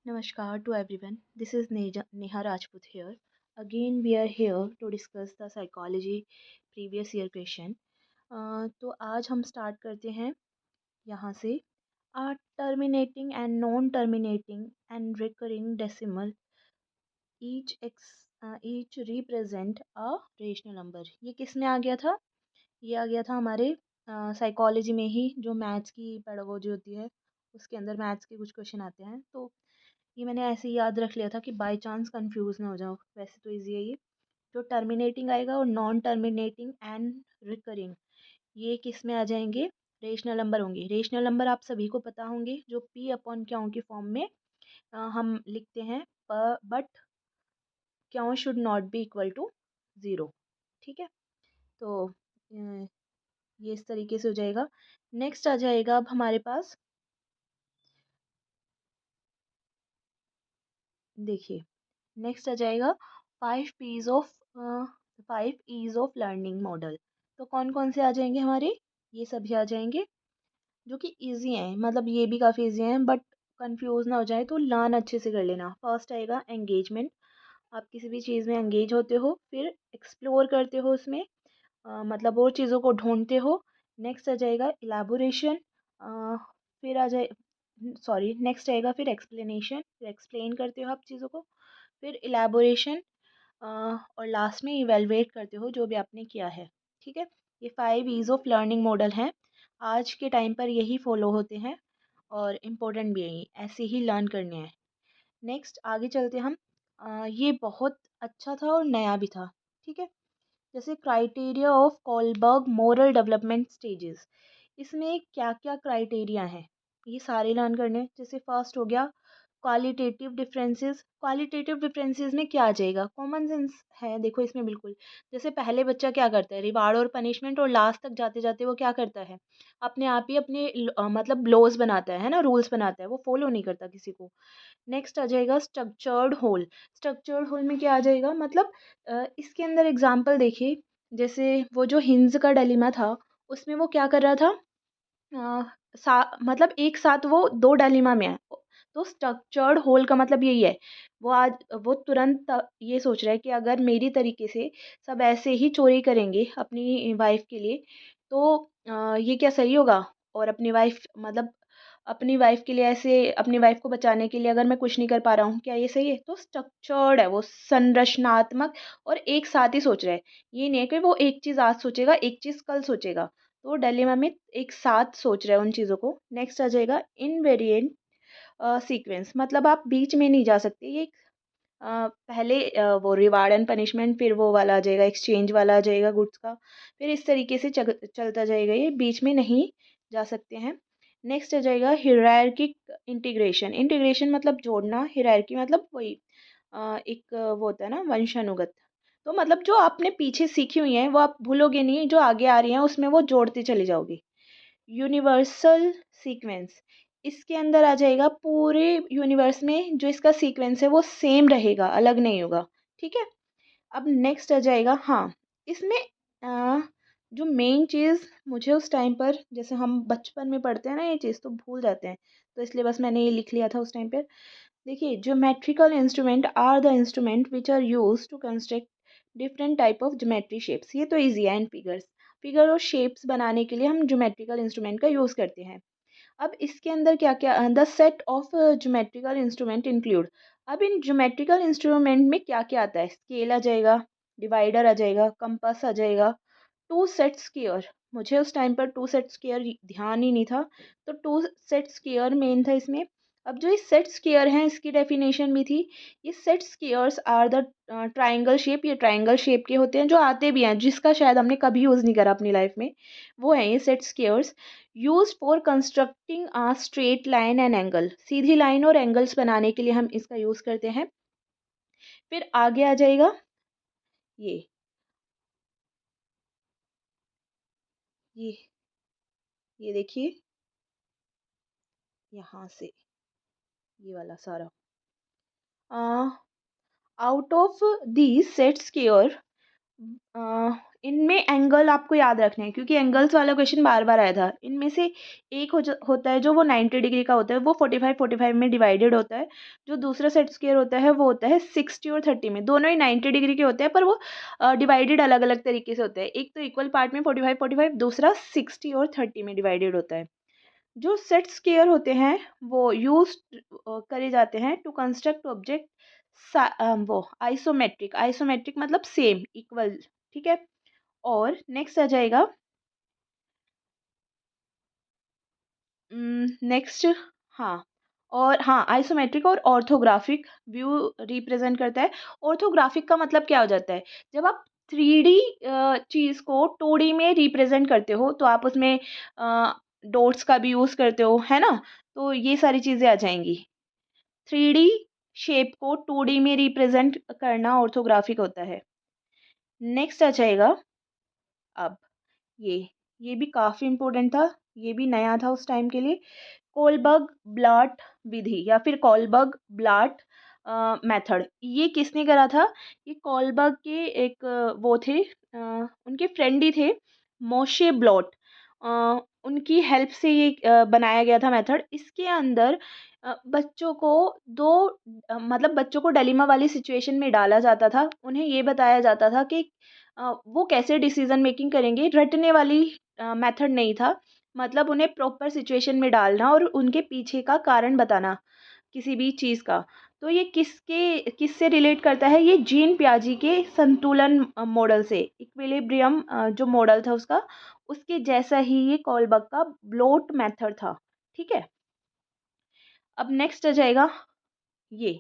Namaskar to everyone. This is Neha Rajput here. Again, we are here to discuss the psychology previous year question. तो आज हम start करते हैं यहाँ से. Terminating and non-terminating and recurring decimal each represent a rational number. ये किस में आ गया था? ये आ गया था हमारे साइकोलॉजी में ही, जो मैथ्स की पेडागोजी होती है उसके अंदर मैथ्स के कुछ क्वेश्चन आते हैं. तो ये मैंने ऐसे ही याद रख लिया था कि बाय चांस कंफ्यूज ना हो जाओ. वैसे तो इजी है ये. जो टर्मिनेटिंग आएगा और नॉन टर्मिनेटिंग एंड रिकरिंग, ये किस में आ जाएंगे? रेशनल नंबर होंगे. रेशनल नंबर आप सभी को पता होंगे, जो पी अपॉन क्यों की फॉर्म में हम लिखते हैं. बट क्यों should not be equal to zero. ठीक है. तो ये इस तरीके से हो जाएगा. नेक्स्ट आ जाएगा अब हमारे पास, देखिए नेक्स्ट आ जाएगा 5 E's ऑफ लर्निंग मॉडल. तो कौन कौन से आ जाएंगे हमारे? ये सभी आ जाएंगे जो कि इजी हैं. मतलब ये भी काफ़ी इजी हैं, बट कंफ्यूज ना हो जाए तो लर्न अच्छे से कर लेना. फर्स्ट आएगा एंगेजमेंट. आप किसी भी चीज़ में एंगेज होते हो, फिर एक्सप्लोर करते हो उसमें, मतलब और चीज़ों को ढूंढते हो. नेक्स्ट आ जाएगा इलेबोरेशन. फिर आ जाए सॉरी नेक्स्ट आएगा फिर एक्सप्लेनेशन. फिर एक्सप्लेन करते हो आप चीज़ों को, फिर इलेबोरेशन, और लास्ट में इवेलुएट करते हो जो भी आपने किया है. ठीक है. ये 5 E's ऑफ लर्निंग मॉडल हैं. आज के टाइम पर यही फॉलो होते हैं और इम्पोर्टेंट भी यही, ऐसे ही लर्न करने हैं. नेक्स्ट आगे चलते हम. ये बहुत अच्छा था और नया भी था. ठीक है. जैसे criteria of Kohlberg moral development stages, इसमें क्या क्या क्राइटेरिया हैं ये सारे लर्न करने हैं. जैसे फर्स्ट हो गया क्वालिटेटिव डिफरेंसेस. क्वालिटेटिव डिफरेंसेस में क्या आ जाएगा? कॉमन सेंस है देखो इसमें बिल्कुल. जैसे पहले बच्चा क्या करता है, रिवार्ड और पनिशमेंट, और लास्ट तक जाते जाते वो क्या करता है, अपने आप ही अपने मतलब लॉज बनाता है ना, रूल्स बनाता है, वो फॉलो नहीं करता किसी को. नेक्स्ट आ जाएगा स्ट्रक्चर्ड होल. स्ट्रक्चर्ड होल में क्या आ जाएगा, मतलब इसके अंदर एग्जाम्पल देखिए. जैसे वो जो हिंज का डिलेमा था, उसमें वो क्या कर रहा था, मतलब एक साथ वो दो डायलेमा में है. तो स्ट्रक्चर्ड होल का मतलब यही है. वो तुरंत ये सोच रहा है कि अगर मेरी तरीके से सब ऐसे ही चोरी करेंगे अपनी वाइफ के लिए, तो ये क्या सही होगा? और अपनी वाइफ, मतलब अपनी वाइफ के लिए ऐसे, अपनी वाइफ को बचाने के लिए अगर मैं कुछ नहीं कर पा रहा हूँ, क्या ये सही है? तो स्ट्रक्चर्ड है, वो संरचनात्मक और एक साथ ही सोच रहा है. ये नहीं है कि वो एक चीज़ आज सोचेगा, एक चीज़ कल सोचेगा. तो डायलेमा में एक साथ सोच रहे हैं उन चीज़ों को. नेक्स्ट आ जाएगा इनवेरिएंट सीक्वेंस. मतलब आप बीच में नहीं जा सकते. ये पहले वो रिवार्ड एंड पनिशमेंट, फिर वो वाला आ जाएगा, एक्सचेंज वाला आ जाएगा गुड्स का, फिर इस तरीके से चलता जाएगा. ये बीच में नहीं जा सकते हैं. नेक्स्ट आ जाएगा हिरार्किक इंटीग्रेशन. इंटीग्रेशन मतलब जोड़ना, हिरार्की मतलब वही एक वो होता है ना, वंशानुगत. तो मतलब जो आपने पीछे सीखी हुई हैं वो आप भूलोगे नहीं, जो आगे आ रही हैं उसमें वो जोड़ते चले जाओगे. यूनिवर्सल सीक्वेंस, इसके अंदर आ जाएगा पूरे यूनिवर्स में जो इसका सीक्वेंस है वो सेम रहेगा, अलग नहीं होगा. ठीक है. अब नेक्स्ट आ जाएगा, हाँ, इसमें जो मेन चीज़ मुझे उस टाइम पर, जैसे हम बचपन में पढ़ते हैं ना ये चीज़, तो भूल जाते हैं, तो इसलिए बस मैंने ये लिख लिया था उस टाइम पर. देखिए geometrical instrument are the instrument which are use to construct different type of geometry shapes. ये तो ईजी है. एंड फिगर्स, फिगर और शेप्स बनाने के लिए हम ज्योमेट्रिकल इंस्ट्रूमेंट का यूज़ करते हैं. अब इसके अंदर क्या क्या, the set of geometrical instrument include. अब इन ज्योमेट्रिकल इंस्ट्रूमेंट में क्या क्या आता है? स्केल आ जाएगा, डिवाइडर आ जाएगा, कंपास आ जाएगा, टू सेट स्क्वायर. मुझे उस टाइम पर टू सेट स्क्वायर ध्यान ही नहीं था, तो टू सेट स्क्वायर मेन था इसमें. अब जो ये सेट स्क्वायर हैं इसकी डेफिनेशन भी थी. ये set squares are the triangle shape. ये ट्राइंगल शेप के होते हैं, जो आते भी हैं, जिसका शायद हमने कभी यूज़ नहीं करा अपनी लाइफ में, वो हैं ये set squares. Use for constructing uh straight line and angle. Sidhi line और एंगल्स बनाने के लिए हम इसका यूज़ करते हैं. फिर आगे आ जाएगा ये ये ये देखिए यहाँ से, ये वाला सारा. Out of the set square, इनमें एंगल आपको याद रखने हैं, क्योंकि एंगल्स वाला क्वेश्चन बार बार आया था। इनमें से एक होता है जो वो 90 डिग्री का होता है, वो 45 में डिवाइडेड होता है। जो दूसरा सेट स्क्वायर होता है वो होता है 60 और 30 में। दोनों ही 90 डिग्री के होते हैं, पर वो डिवाइडेड अलग अलग तरीके से होता है। एक तो इक्वल पार्ट में 45, दूसरा 60 और 30 में डिवाइडेड होता है। जो सेट स्क्वायर होते हैं वो यूज करे जाते हैं टू कंस्ट्रक्ट ऑब्जेक्ट वो आइसोमेट्रिक। आइसोमेट्रिक मतलब सेम, इक्वल, ठीक है। और नेक्स्ट आ जाएगा, नेक्स्ट, हाँ, और हाँ, आइसोमेट्रिक और ऑर्थोग्राफिक व्यू रिप्रेजेंट करता है। ऑर्थोग्राफिक का मतलब क्या हो जाता है, जब आप 3D चीज़ को 2D में रिप्रेजेंट करते हो तो आप उसमें डॉट्स का भी यूज़ करते हो, है ना। तो ये सारी चीज़ें आ जाएंगी। 3D शेप को 2D में रिप्रेजेंट करना ऑर्थोग्राफिक होता है। नेक्स्ट आ जाएगा अब ये ये भी काफ़ी इम्पोर्टेंट था, ये भी नया था उस टाइम के लिए। कोलबर्ग ब्लाट विधि या फिर कोलबर्ग ब्लाट मेथड, ये किसने करा था। ये कोलबर्ग के एक वो थे, उनके फ्रेंड ही थे, मोशे ब्लॉट। उनकी हेल्प से ये बनाया गया था मेथड। इसके अंदर बच्चों को दो मतलब बच्चों को डलीमा वाली सिचुएशन में डाला जाता था। उन्हें ये बताया जाता था कि वो कैसे डिसीजन मेकिंग करेंगे। रटने वाली मेथड नहीं था, मतलब उन्हें प्रॉपर सिचुएशन में डालना और उनके पीछे का कारण बताना किसी भी चीज़ का। तो ये किससे रिलेट करता है, ये जीन पियाजी के संतुलन मॉडल से, इक्विलिब्रियम जो मॉडल था उसका, उसके जैसा ही ये कोलबर्ग का ब्लोट मेथड था, ठीक है। अब नेक्स्ट आ जाएगा ये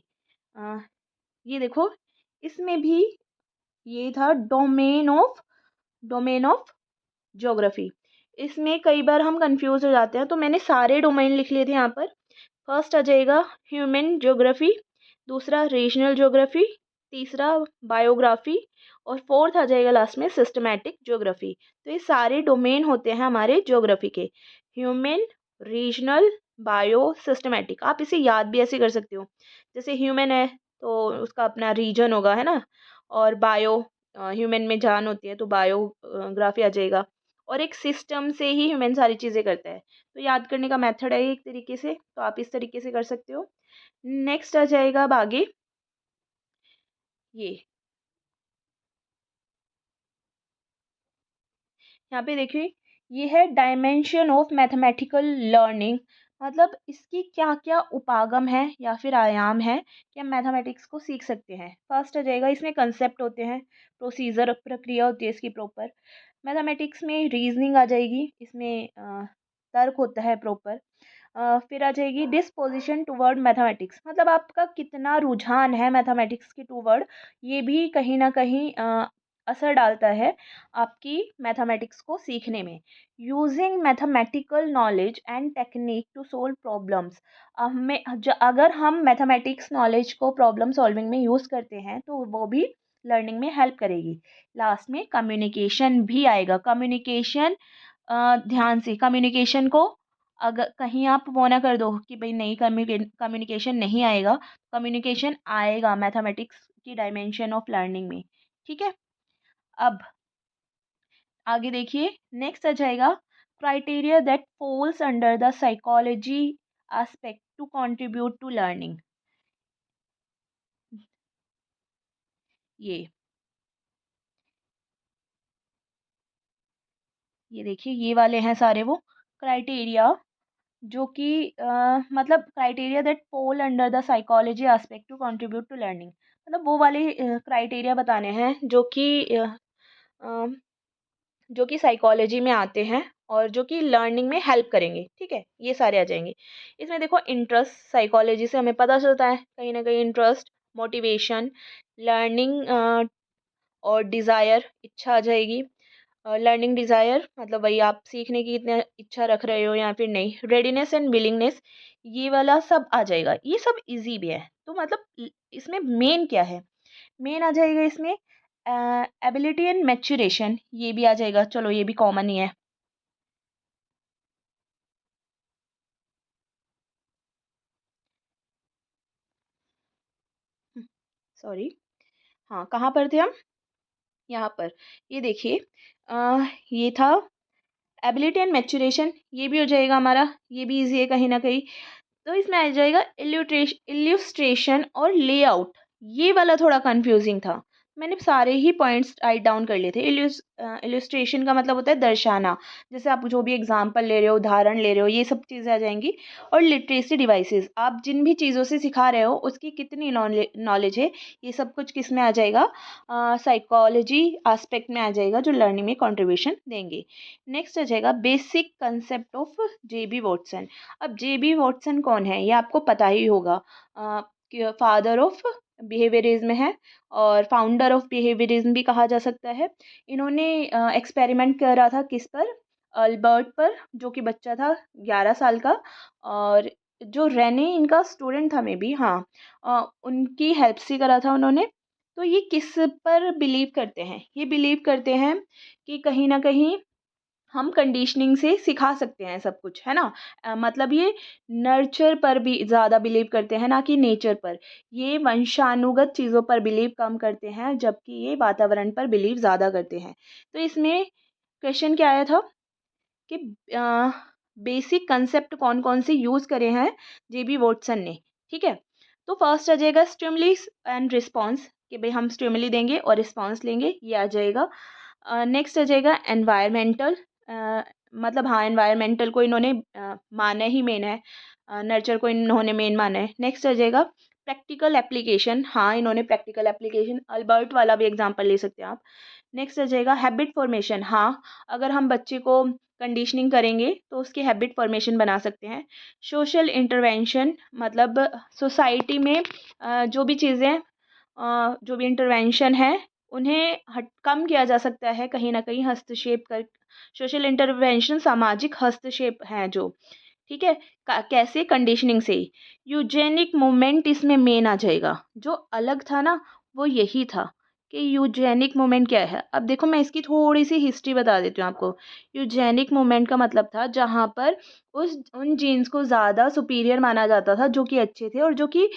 अ, ये देखो, इसमें भी ये था डोमेन ऑफ ज्योग्राफी। इसमें कई बार हम कंफ्यूज हो जाते हैं, तो मैंने सारे डोमेन लिख लिए थे यहाँ पर। फर्स्ट आ जाएगा ह्यूमन ज्योग्राफी, दूसरा रीजनल ज्योग्राफी, तीसरा बायोग्राफी, और फोर्थ आ जाएगा लास्ट में सिस्टमैटिक ज्योग्राफी। तो ये सारे डोमेन होते हैं हमारे ज्योग्राफी के, ह्यूमन, रीजनल, बायो, सिस्टमैटिक। आप इसे याद भी ऐसे कर सकते हो, जैसे ह्यूमन है तो उसका अपना रीजन होगा, है ना। और बायो, ह्यूमन में जान होती है तो बायोग्राफी आ जाएगा। और एक सिस्टम से ही ह्यूमन सारी चीज़ें करता है। तो याद करने का मेथड है एक तरीके से, तो आप इस तरीके से कर सकते हो। नेक्स्ट आ जाएगा अब आगे ये, यहाँ पे देखिए, ये है डायमेंशन ऑफ मैथमेटिकल लर्निंग। मतलब इसकी क्या क्या उपागम है या फिर आयाम है कि हम मैथमेटिक्स को सीख सकते हैं। फर्स्ट आ जाएगा, इसमें कंसेप्ट होते हैं, प्रोसीजर, प्रक्रिया होती है इसकी प्रॉपर। मैथमेटिक्स में रीजनिंग आ जाएगी, इसमें तर्क होता है प्रॉपर। फिर आ जाएगी डिस्पोजिशन टूवर्ड मैथमेटिक्स, मतलब आपका कितना रुझान है मैथमेटिक्स के टूवर्ड, ये भी कहीं ना कहीं असर डालता है आपकी मैथमेटिक्स को सीखने में। Using mathematical knowledge and technique to solve problems, हमें अगर हम मैथमेटिक्स नॉलेज को प्रॉब्लम सॉल्विंग में यूज़ करते हैं तो वो भी लर्निंग में हेल्प करेगी। लास्ट में कम्युनिकेशन भी आएगा। कम्युनिकेशन, ध्यान से, कम्युनिकेशन को अगर कहीं आप वो ना कर दो कि भाई नहीं, कम्युनिकेशन नहीं आएगा, कम्युनिकेशन आएगा मैथमेटिक्स की डायमेंशन ऑफ लर्निंग में, ठीक है। अब आगे देखिए, नेक्स्ट आ जाएगा criteria that falls under the psychology aspect to contribute to learning. ये ये देखिए, ये वाले हैं सारे वो क्राइटेरिया जो कि मतलब criteria that fall under the psychology aspect to contribute to learning, मतलब वो वाले क्राइटेरिया बताने हैं अ, जो कि साइकोलॉजी में आते हैं और जो कि लर्निंग में हेल्प करेंगे, ठीक है। ये सारे आ जाएंगे। इसमें देखो, इंटरेस्ट, साइकोलॉजी से हमें पता चलता है कहीं ना कहीं इंटरेस्ट, मोटिवेशन, लर्निंग, और डिज़ायर, इच्छा आ जाएगी। लर्निंग डिज़ायर मतलब वही आप सीखने की कितनी इच्छा रख रहे हो या फिर नहीं। रेडीनेस एंड विलिंगनेस, ये वाला सब आ जाएगा। ये सब इजी भी है, तो मतलब इसमें मेन क्या है, मेन आ जाएगा इसमें एबिलिटी एंड मैच्योरेशन, ये भी आ जाएगा। चलो ये भी कॉमन ही है। सॉरी, हाँ, कहाँ पर थे हम। यहाँ पर ये देखिए, ये था एबिलिटी एंड मैच्योरेशन, ये भी हो जाएगा हमारा, ये भी इजी है कहीं ना कहीं। तो इसमें आ जाएगा इल्यूस्ट्रेशन और लेआउट, ये वाला थोड़ा कंफ्यूजिंग था। मैंने सारे ही पॉइंट्स राइट डाउन कर लिए थे। इल्यूस्ट्रेशन का मतलब होता है दर्शाना, जैसे आप जो भी एग्जांपल ले रहे हो, उदाहरण ले रहे हो, ये सब चीज़ें आ जाएंगी। और लिटरेसी डिवाइसेस, आप जिन भी चीज़ों से सिखा रहे हो उसकी कितनी नॉलेज है, ये सब कुछ किस में आ जाएगा, साइकोलॉजी एस्पेक्ट में आ जाएगा, जो लर्निंग में कंट्रीब्यूशन देंगे। नेक्स्ट आ जाएगा basic concept of J B Watson. अब जेबी वॉटसन कौन है, ये आपको पता ही होगा, फादर ऑफ बिहेवियरिज्म है और फाउंडर ऑफ बिहेवियरिज्म भी कहा जा सकता है। इन्होंने एक्सपेरिमेंट करा था किस पर, अल्बर्ट पर, जो कि बच्चा था 11 साल का। और जो रेने इनका स्टूडेंट था, मे बी, हाँ, उनकी हेल्प से करा था उन्होंने। तो ये किस पर बिलीव करते हैं, ये बिलीव करते हैं कि कहीं ना कहीं हम कंडीशनिंग से सिखा सकते हैं सब कुछ, है ना। मतलब ये नर्चर पर भी ज़्यादा बिलीव करते हैं, ना कि नेचर पर। ये वंशानुगत चीज़ों पर बिलीव कम करते हैं, जबकि ये वातावरण पर बिलीव ज़्यादा करते हैं। तो इसमें क्वेश्चन क्या आया था कि बेसिक कंसेप्ट कौन कौन से यूज़ करे हैं जेबी वॉटसन ने, ठीक है। तो फर्स्ट आ जाएगा स्टिमुली एंड रिस्पॉन्स, कि भाई हम स्टिमुली देंगे और रिस्पॉन्स लेंगे, ये आ जाएगा। नेक्स्ट आ जाएगा एनवायरमेंटल, मतलब हाँ, एनवायरमेंटल को इन्होंने माना ही मेन है, नर्चर को इन्होंने मेन माना है। नेक्स्ट आ जाएगा प्रैक्टिकल एप्लीकेशन, हाँ, इन्होंने प्रैक्टिकल एप्लीकेशन, अल्बर्ट वाला भी एग्जांपल ले सकते हैं आप। नेक्स्ट आ जाएगा हैबिट फॉर्मेशन, हाँ, अगर हम बच्चे को कंडीशनिंग करेंगे तो उसकी हैबिट फॉर्मेशन बना सकते हैं। सोशल इंटरवेंशन, मतलब सोसाइटी में जो भी चीज़ें, जो भी इंटरवेंशन है, उन्हें कम किया जा सकता है कहीं ना कहीं हस्तक्षेप कर। सोशल इंटरवेंशन सामाजिक हस्तक्षेप हैं जो, ठीक है। कैसे, कंडीशनिंग से। यूजेनिक मूवमेंट इसमें मेन आ जाएगा, जो अलग था ना वो यही था कि यूजेनिक मूवमेंट क्या है। अब देखो, मैं इसकी थोड़ी सी हिस्ट्री बता देती हूँ आपको। यूजेनिक मूवमेंट का मतलब था जहाँ पर उन जीन्स को ज़्यादा सुपीरियर माना जाता था जो कि अच्छे थे, और जो कि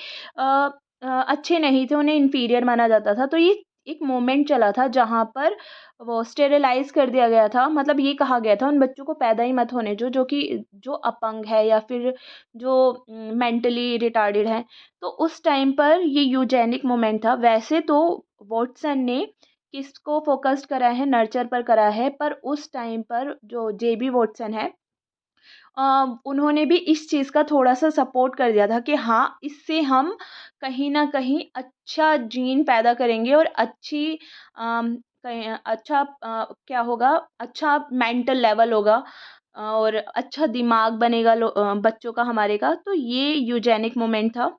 अच्छे नहीं थे उन्हें इन्फीरियर माना जाता था। तो ये एक मोमेंट चला था जहाँ पर वो स्टेरिलाइज कर दिया गया था, मतलब ये कहा गया था उन बच्चों को पैदा ही मत होने जो कि जो अपंग है या फिर जो मेंटली रिटार्डेड है। तो उस टाइम पर ये यूजेनिक मोमेंट था। वैसे तो वॉटसन ने किसको फोकस्ड करा है, नर्चर पर करा है, पर उस टाइम पर जो जेबी वॉटसन है, उन्होंने भी इस चीज़ का थोड़ा-सा सपोर्ट कर दिया था कि हाँ, इससे हम कहीं न कहीं अच्छा जीन पैदा करेंगे और अच्छी अच्छा क्या होगा, अच्छा मेंटल लेवल होगा, और अच्छा दिमाग बनेगा बच्चों का, हमारे का। तो ये यूजेनिक मोमेंट था।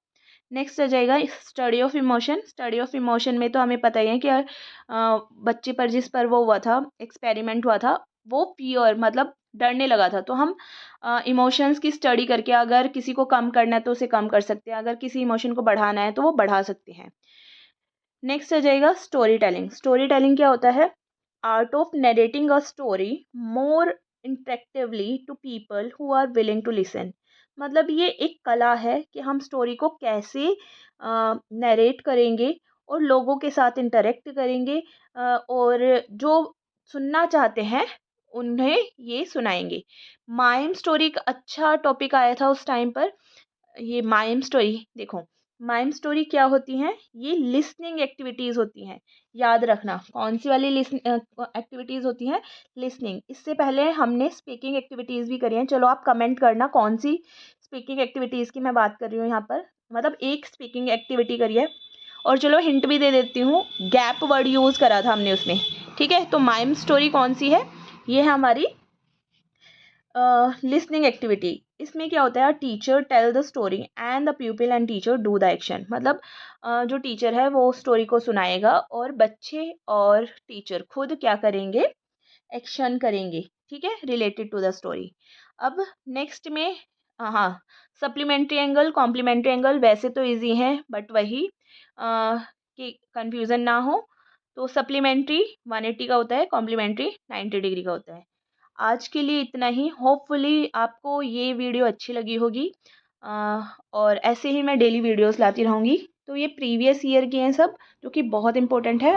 नेक्स्ट आ जाएगा study of emotion. Study of emotion में तो हमें पता ही है कि बच्चे पर जिस पर वो हुआ था, एक्सपेरिमेंट हुआ था, वो फियर, मतलब डरने लगा था। तो हम इमोशंस की स्टडी करके अगर किसी को कम करना है तो उसे कम कर सकते हैं, अगर किसी इमोशन को बढ़ाना है तो वो बढ़ा सकते हैं। नेक्स्ट आ जाएगा स्टोरी टेलिंग। स्टोरी टेलिंग क्या होता है, art of narrating a story more interactively to people who are willing to listen. मतलब ये एक कला है कि हम स्टोरी को कैसे नरेट करेंगे और लोगों के साथ इंटरेक्ट करेंगे, और जो सुनना चाहते हैं उन्हें ये सुनाएंगे। माइम स्टोरी एक अच्छा टॉपिक आया था उस टाइम पर। ये माइम स्टोरी देखो, माइम स्टोरी क्या होती हैं, ये लिसनिंग एक्टिविटीज़ होती हैं। याद रखना कौन सी वाली एक्टिविटीज़ होती हैं, लिसनिंग। इससे पहले हमने स्पीकिंग एक्टिविटीज़ भी करी हैं। चलो आप कमेंट करना कौन सी स्पीकिंग एक्टिविटीज़ की मैं बात कर रही हूँ यहाँ पर। मतलब एक स्पीकिंग एक्टिविटी करी है। और चलो हिंट भी दे देती हूँ, गैप वर्ड यूज़ करा था हमने उसमें, ठीक है। तो माइम स्टोरी कौन सी है, ये है हमारी लिसनिंग एक्टिविटी। इसमें क्या होता है, teacher tell the story and the pupil and teacher do the action. मतलब जो टीचर है वो स्टोरी को सुनाएगा और बच्चे और टीचर खुद क्या करेंगे, एक्शन करेंगे, ठीक है, रिलेटेड टू द स्टोरी। अब नेक्स्ट में, हाँ, सप्लीमेंट्री एंगल, कॉम्प्लीमेंट्री एंगल वैसे तो इजी हैं, बट वही कि कंफ्यूजन ना हो, तो सप्लीमेंट्री 180 का होता है, कॉम्प्लीमेंट्री 90 डिग्री का होता है। आज के लिए इतना ही। होपफुली आपको ये वीडियो अच्छी लगी होगी, और ऐसे ही मैं डेली वीडियोस लाती रहूँगी। तो ये प्रीवियस ईयर की हैं सब, जो कि बहुत इंपॉर्टेंट है।